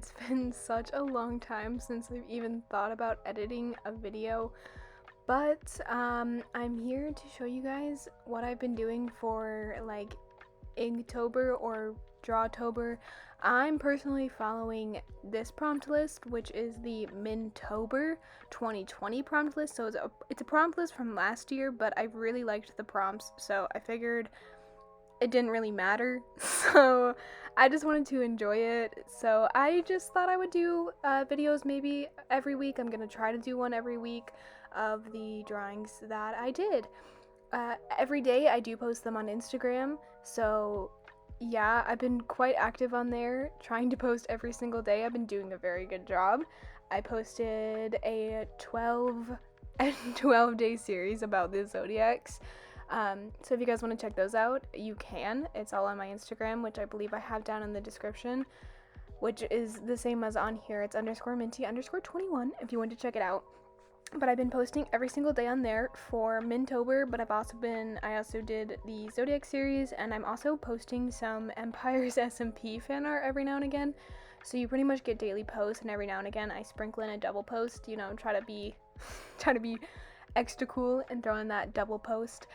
It's been such a long time since I've even thought about editing a video, but I'm here to show you guys what I've been doing for like Inktober or Drawtober. I'm personally following this prompt list, which is the Mintober 2020 prompt list. So it's a prompt list from last year, but I really liked the prompts, so I figured it didn't really matter. So I just wanted to enjoy it. So I just thought I would do videos maybe every week. I'm gonna try to do one every week of the drawings that I did. Every day I do post them on Instagram, so yeah, I've been quite active on there, trying to post every single day. I've been doing a very good job. I posted a 12 day series about the zodiacs. So if you guys want to check those out, you can. It's all on my Instagram, which I believe I have down in the description, which is the same as on here. It's _minty_21 if you want to check it out. But I've been posting every single day on there for Mintober, but I also did the Zodiac series, and I'm also posting some Empire's SMP fan art every now and again. So you pretty much get daily posts, and every now and again I sprinkle in a double post, try to be extra cool and throw in that double post.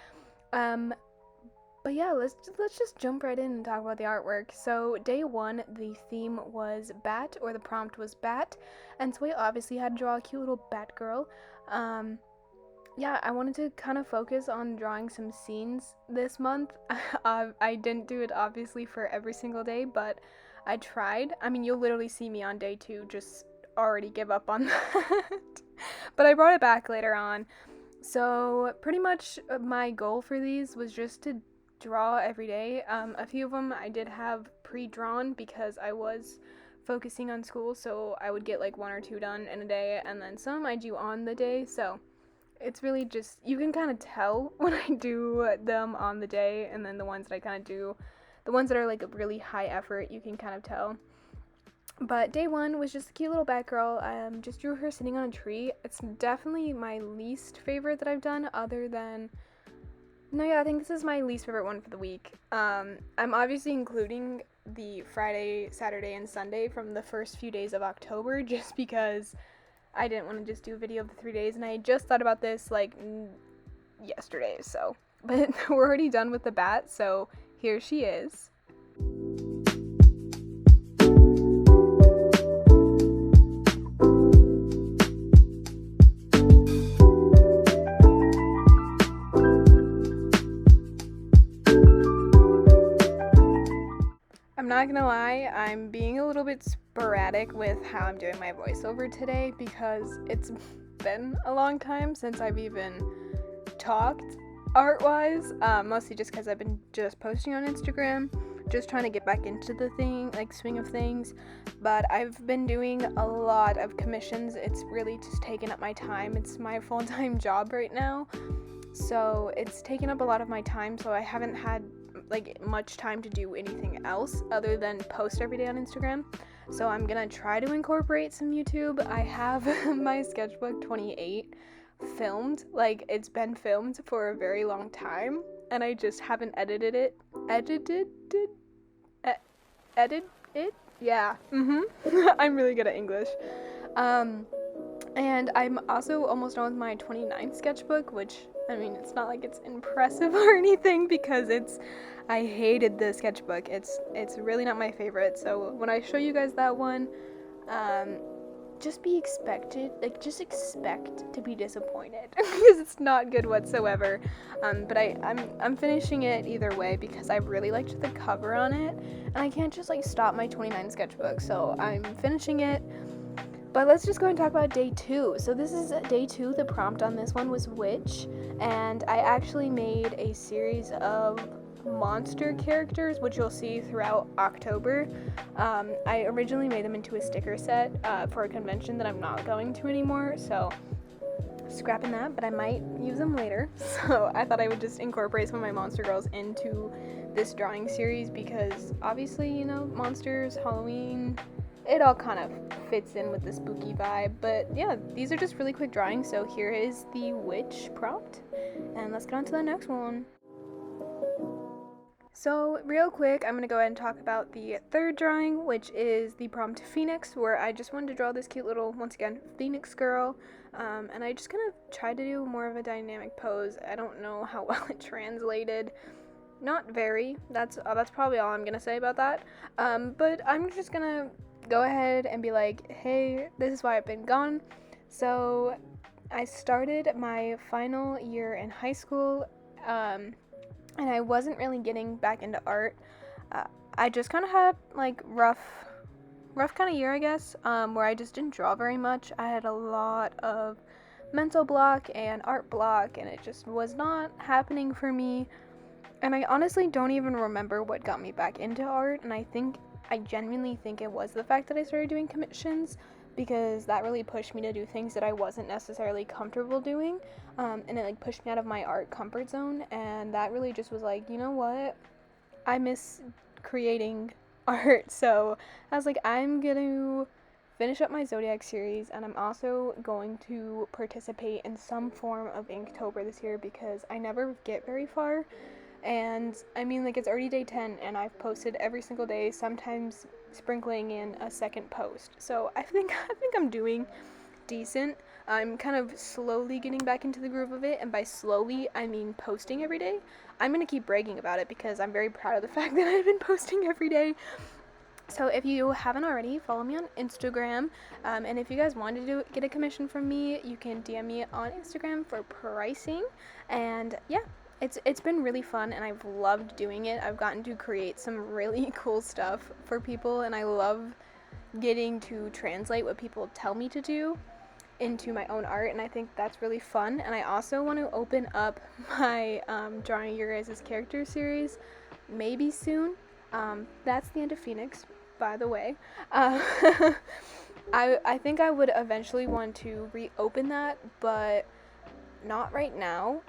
But yeah, let's just jump right in and talk about the artwork. So day one, the theme was bat, or the prompt was bat, and so I obviously had to draw a cute little bat girl. Yeah, I wanted to kind of focus on drawing some scenes this month. I didn't do it obviously for every single day, but I tried. I mean, you'll literally see me on day two just already give up on that. But I brought it back later on. So pretty much my goal for these was just to draw every day. A few of them I did have pre-drawn because I was focusing on school, so I would get like one or two done in a day, and then some I do on the day. So it's really just, you can kind of tell when I do them on the day, and then the ones that I kind of do, the ones that are like a really high effort, you can kind of tell. But day one was just a cute little bat girl. Just drew her sitting on a tree. It's definitely my least favorite that I've done, other than, no, yeah, I think this is my least favorite one for the week. I'm obviously including the Friday, Saturday, and Sunday from the first few days of October, just because I didn't want to just do a video of the 3 days, and I just thought about this like yesterday, so. But we're already done with the bat, so here she is. I'm not gonna lie, I'm being a little bit sporadic with how I'm doing my voiceover today because it's been a long time since I've even talked art-wise, mostly just because I've been just posting on Instagram, just trying to get back into the swing of things. But I've been doing a lot of commissions. It's really just taken up my time. It's my full-time job right now, so it's taken up a lot of my time, so I haven't had like much time to do anything else other than post every day on Instagram. So I'm gonna try to incorporate some YouTube. I have my sketchbook 28 filmed, like it's been filmed for a very long time, and I just haven't edited it. Yeah. I'm really good at English. And I'm also almost done with my 29th sketchbook, which, I mean, it's not like it's impressive or anything because I hated the sketchbook. It's really not my favorite. So when I show you guys that one, just expect to be disappointed because it's not good whatsoever. But I'm finishing it either way because I really liked the cover on it, and I can't just like stop my 29 sketchbook. So I'm finishing it. But let's just go and talk about day two. So this is day two. The prompt on this one was witch, and I actually made a series of monster characters, which you'll see throughout October. I originally made them into a sticker set for a convention that I'm not going to anymore, so scrapping that, but I might use them later. So I thought I would just incorporate some of my monster girls into this drawing series because obviously, monsters, Halloween, it all kind of fits in with the spooky vibe. But yeah, these are just really quick drawings. So here is the witch prompt, and let's get on to the next one. So real quick, I'm going to go ahead and talk about the third drawing, which is the promt Phoenix, where I just wanted to draw this cute little, once again, Phoenix girl. And I just kind of tried to do more of a dynamic pose. I don't know how well it translated. Not very. That's probably all I'm going to say about that. But I'm just going to go ahead and be like, hey, this is why I've been gone. So I started my final year in high school, and I wasn't really getting back into art. I just kind of had like rough kind of year, I guess, where I just didn't draw very much. I had a lot of mental block and art block, and it just was not happening for me. And I honestly don't even remember what got me back into art, and I genuinely think it was the fact that I started doing commissions, because that really pushed me to do things that I wasn't necessarily comfortable doing, and it like pushed me out of my art comfort zone, and that really just was like, you know what, I miss creating art. So I was like, I'm gonna finish up my Zodiac series, and I'm also going to participate in some form of Inktober this year, because I never get very far. And I mean, like, it's already day 10, and I've posted every single day, sometimes sprinkling in a second post. So I think I'm doing decent. I'm kind of slowly getting back into the groove of it, and by slowly, I mean posting every day. I'm gonna keep bragging about it because I'm very proud of the fact that I've been posting every day. So if you haven't already, follow me on Instagram, and if you guys wanted to get a commission from me, you can DM me on Instagram for pricing. And yeah, it's been really fun, and I've loved doing it. I've gotten to create some really cool stuff for people, and I love getting to translate what people tell me to do into my own art, and I think that's really fun. And I also want to open up my drawing your guys' character series maybe soon. That's the end of Phoenix, by the way. I think I would eventually want to reopen that, but not right now.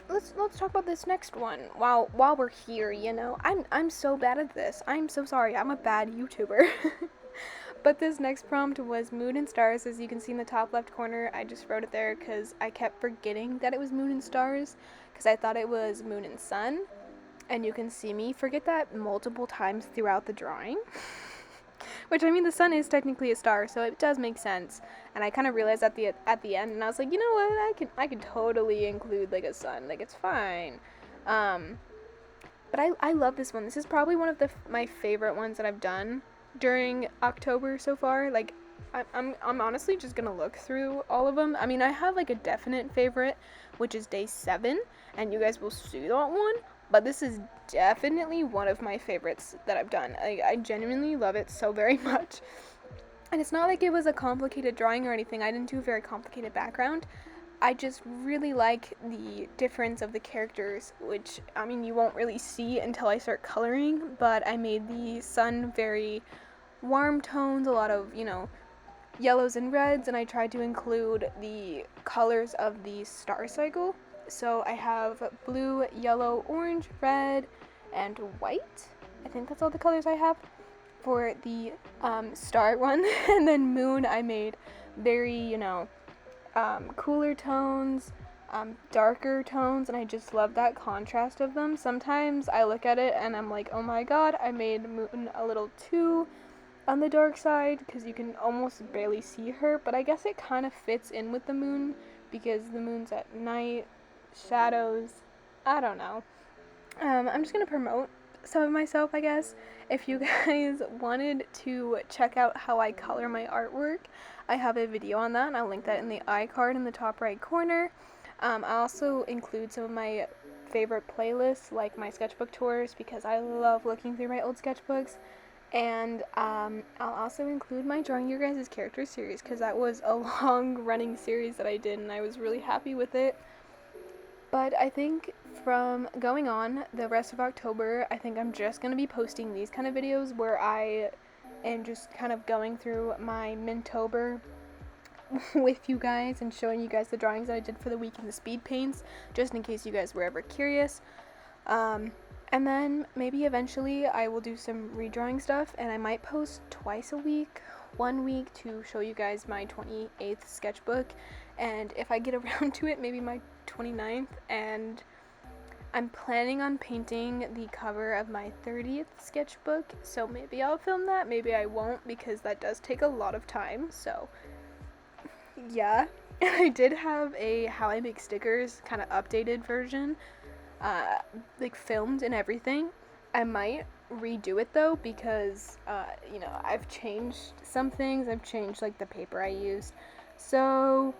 Let's talk about this next one while we're here. I'm so bad at this. I'm so sorry. I'm a bad YouTuber. But this next prompt was moon and stars. As you can see in the top left corner, I just wrote it there because I kept forgetting that it was moon and stars, because I thought it was moon and sun. And you can see me forget that multiple times throughout the drawing. Which, I mean, the sun is technically a star, so it does make sense. And I kind of realized at the end, and I was like, you know what, I can totally include like a sun, like it's fine. But I love this one. This is probably one of my favorite ones that I've done during October so far. Like, I'm honestly just gonna look through all of them. I mean, I have like a definite favorite, which is day 7, and you guys will see that one. But this is definitely one of my favorites that I've done. I genuinely love it so very much. And it's not like it was a complicated drawing or anything. I didn't do a very complicated background. I just really like the difference of the characters, which, I mean, you won't really see until I start coloring, but I made the sun very warm tones, a lot of, yellows and reds, and I tried to include the colors of the star cycle. So I have blue, yellow, orange, red, and white. I think that's all the colors I have for the star one. And then moon, I made very, cooler tones, darker tones, and I just love that contrast of them. Sometimes I look at it and I'm like, oh my god, I made moon a little too on the dark side, because you can almost barely see her, but I guess it kind of fits in with the moon, because the moon's at night, shadows, I don't know. I'm just gonna promote some of myself, I guess. If you guys wanted to check out how I color my artwork, I have a video on that, and I'll link that in the iCard in the top right corner. I also include some of my favorite playlists, like my sketchbook tours, because I love looking through my old sketchbooks. And I'll also include my Drawing Your Guys' Character series, because that was a long-running series that I did, and I was really happy with it. But I think from going on the rest of October, I think I'm just going to be posting these kind of videos where I am just kind of going through my Mintober with you guys and showing you guys the drawings that I did for the week in the speed paints, just in case you guys were ever curious. And then maybe eventually I will do some redrawing stuff, and I might post twice a week, 1 week to show you guys my 28th sketchbook, and if I get around to it, maybe my 29th, and I'm planning on painting the cover of my 30th sketchbook, so maybe I'll film that, maybe I won't, because that does take a lot of time, so yeah. I did have a How I Make Stickers kind of updated version, like filmed and everything. I might redo it though, because I've changed some things. I've changed like the paper I used, so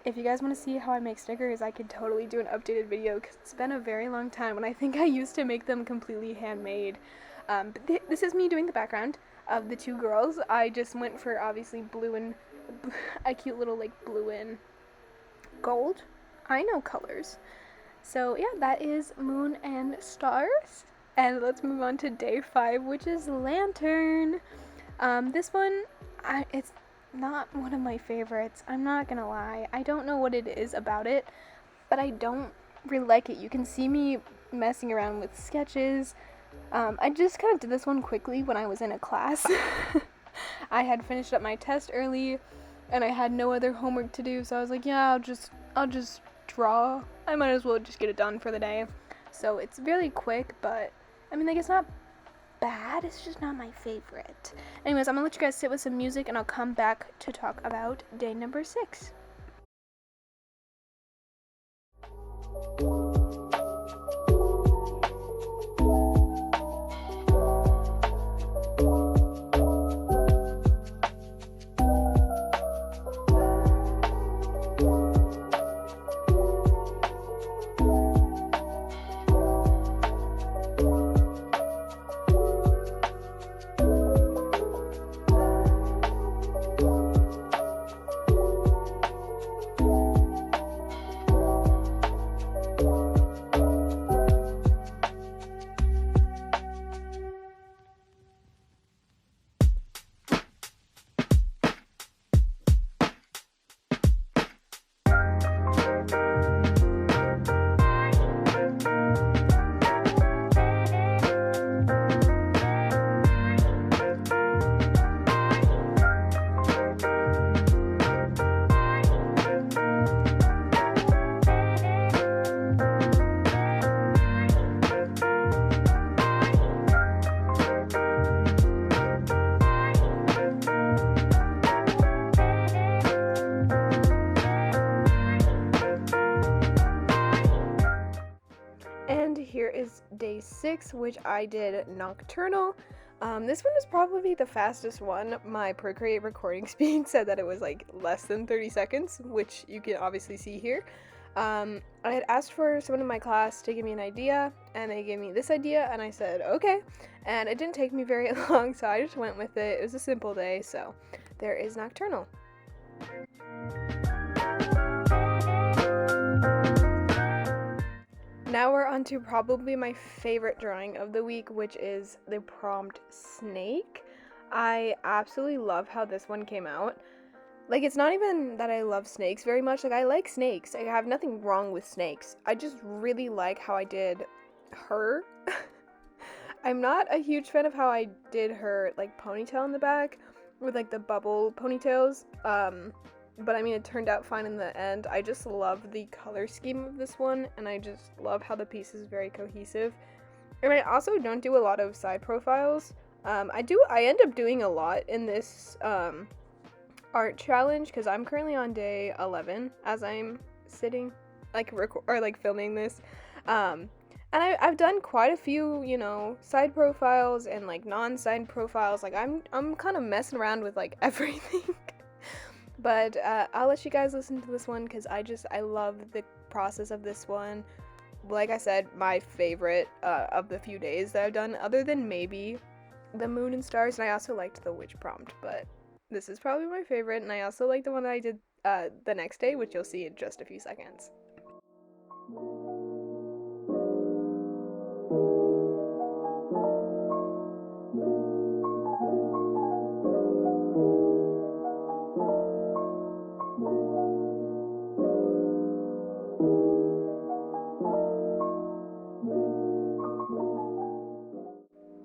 if you guys want to see how I make stickers, I could totally do an updated video, because it's been a very long time, and I think I used to make them completely handmade. But this is me doing the background of the two girls. I just went for obviously blue and a cute little like blue and gold. I know colors. So yeah, that is Moon and Stars. And let's move on to day 5, which is Lantern. This one, it's not one of my favorites. I'm not gonna lie. I don't know what it is about it, but I don't really like it. You can see me messing around with sketches. I just kind of did this one quickly when I was in a class. I had finished up my test early, and I had no other homework to do, so I was like, yeah, I'll just draw. I might as well just get it done for the day. So it's really quick, but I mean, like, it's not bad, it's just not my favorite. Anyways, I'm gonna let you guys sit with some music, and I'll come back to talk about day number 6. And here is day 6, which I did Nocturnal. This one was probably the fastest one. My Procreate recording speed said that it was like less than 30 seconds, which you can obviously see here. I had asked for someone in my class to give me an idea, and they gave me this idea, and I said, okay. And it didn't take me very long, so I just went with it. It was a simple day, so there is Nocturnal. Now we're on to probably my favorite drawing of the week, which is the prompt snake. I absolutely love how this one came out. Like, it's not even that I love snakes very much. Like, I like snakes. I have nothing wrong with snakes. I just really like how I did her. I'm not a huge fan of how I did her, like, ponytail in the back with, like, the bubble ponytails. But I mean, it turned out fine in the end. I just love the color scheme of this one, and I just love how the piece is very cohesive. And I also don't do a lot of side profiles. I end up doing a lot in this art challenge, because I'm currently on day 11 as I'm sitting, like, filming this. And I've done quite a few, side profiles and, like, non-side profiles. Like, I'm kind of messing around with, like, everything. But I'll let you guys listen to this one, because I love the process of this one. Like I said, my favorite of the few days that I've done, other than maybe the Moon and Stars, and I also liked the Witch prompt, but this is probably my favorite, and I also like the one that I did the next day, which you'll see in just a few seconds.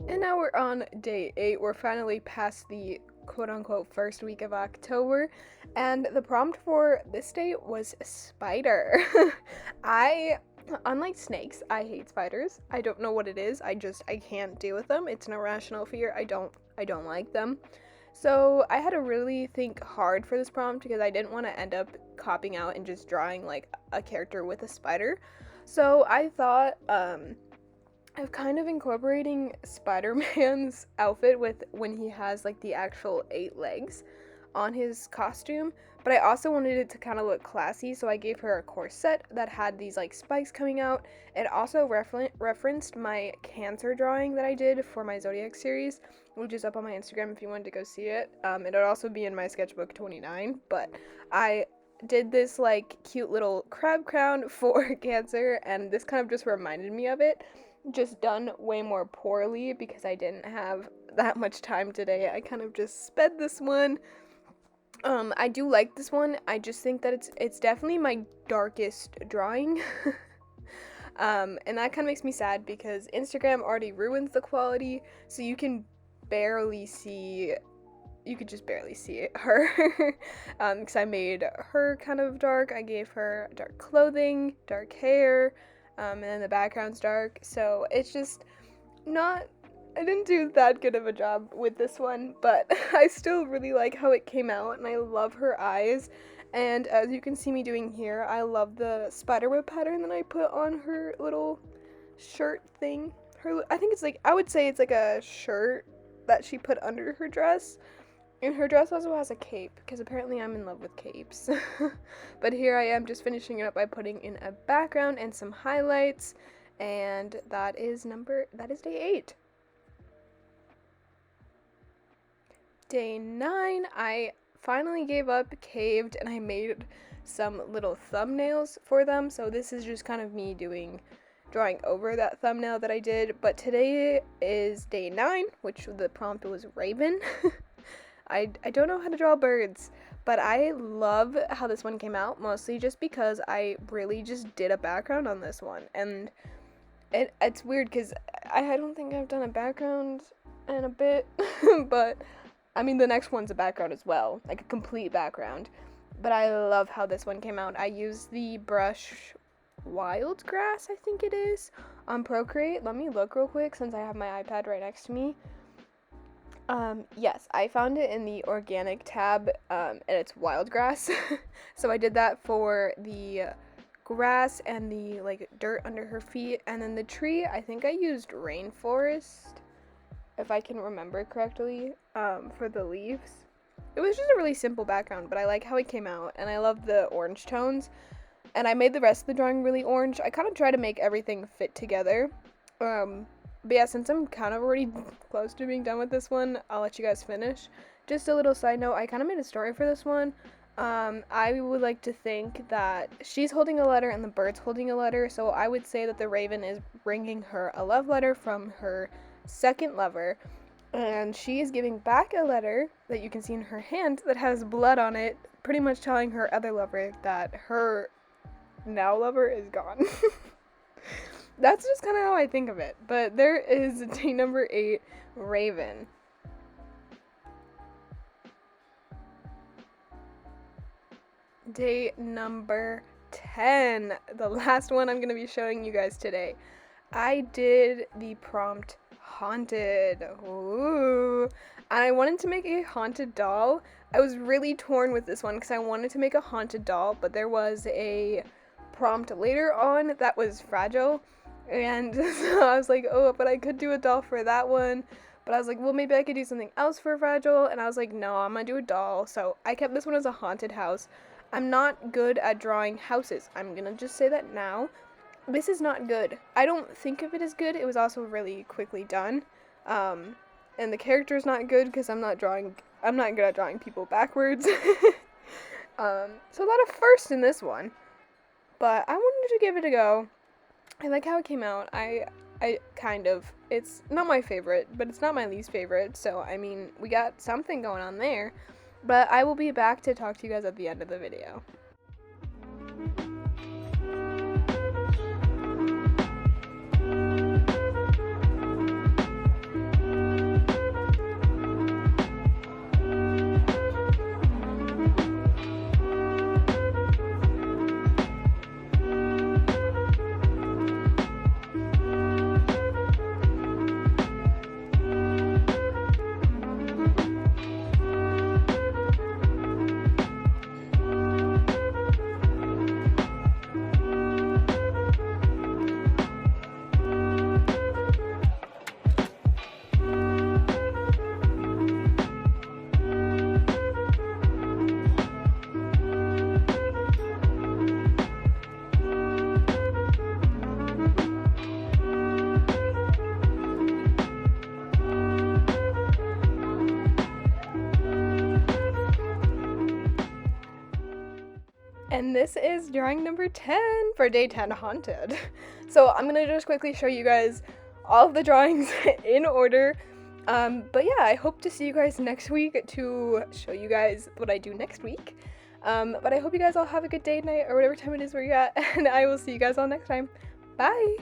And now we're on day 8. We're finally past the quote-unquote first week of October, and the prompt for this day was spider. I Unlike snakes, I hate spiders. I don't know what it is. I can't deal with them. It's an irrational fear. I don't like them. So I had to really think hard for this prompt because I didn't want to end up copying out and just drawing like a character with a spider. So I thought of kind of incorporating Spider-Man's outfit with when he has like the actual 8 legs on his costume, but I also wanted it to kind of look classy, so I gave her a corset that had these like spikes coming out. It also referenced my Cancer drawing that I did for my Zodiac series, which is up on my Instagram if you wanted to go see it. It'll also be in my sketchbook 29, but I did this like cute little crab crown for Cancer, and this kind of just reminded me of it, just done way more poorly because I didn't have that much time today. I kind of just sped this one. I do like this one. I just think that it's definitely my darkest drawing. And that kind of makes me sad because Instagram already ruins the quality, so you could just barely see her. Because I made her kind of dark. I gave her dark clothing, dark hair, and then the background's dark. So it's just I didn't do that good of a job with this one, but I still really like how it came out, and I love her eyes. And as you can see me doing here, I love the spiderweb pattern that I put on her little shirt thing. I think it's like, I would say it's like a shirt that she put under her dress. And her dress also has a cape, because apparently I'm in love with capes. But here I am just finishing it up by putting in a background and some highlights, and that is day 8. Day 9, I finally gave up, caved, and I made some little thumbnails for them. So this is just kind of me drawing over that thumbnail that I did. But today is day 9, which the prompt was Raven. I don't know how to draw birds, but I love how this one came out, mostly just because I really just did a background on this one. And it's weird because I don't think I've done a background in a bit, but I mean, the next one's a background as well, like a complete background, but I love how this one came out. I used the brush Wild Grass, I think it is, on Procreate. Let me look real quick since I have my iPad right next to me. Yes, I found it in the organic tab, and it's Wild Grass. So I did that for the grass and the like dirt under her feet, and then the tree, I think I used Rainforest, if I can remember correctly, for the leaves. It was just a really simple background, but I like how it came out, and I love the orange tones, and I made the rest of the drawing really orange. I kind of try to make everything fit together, but yeah, since I'm kind of already close to being done with this one, I'll let you guys finish. Just a little side note, I kind of made a story for this one. I would like to think that she's holding a letter and the bird's holding a letter, so I would say that the raven is bringing her a love letter from her second lover, and she is giving back a letter that you can see in her hand that has blood on it, pretty much telling her other lover that her now lover is gone. That's just kind of how I think of it. But there is day number 8, Raven. Day number 10, the last one I'm going to be showing you guys today. I did the prompt Haunted. Ooh. And I wanted to make a haunted doll. I was really torn with this one because I wanted to make a haunted doll, but there was a prompt later on that was fragile. And so I was like, oh, but I could do a doll for that one. But I was like, well, maybe I could do something else for fragile. And I was like, no, I'm going to do a doll. So I kept this one as a haunted house. I'm not good at drawing houses. I'm going to just say that now. This is not good. I don't think of it as good. It was also really quickly done. And the character is not good because I'm not good at drawing people backwards. So a lot of firsts in this one. But I wanted to give it a go. I like how it came out. It's not my favorite, but it's not my least favorite. So, I mean, we got something going on there. But I will be back to talk to you guys at the end of the video. this is drawing number 10 for day 10 haunted. So I'm gonna just quickly show you guys all of the drawings in order. But yeah, I hope to see you guys next week to show you guys what I do next week. But I hope you guys all have a good day, night, or whatever time it is where you're at, and I will see you guys all next time. Bye!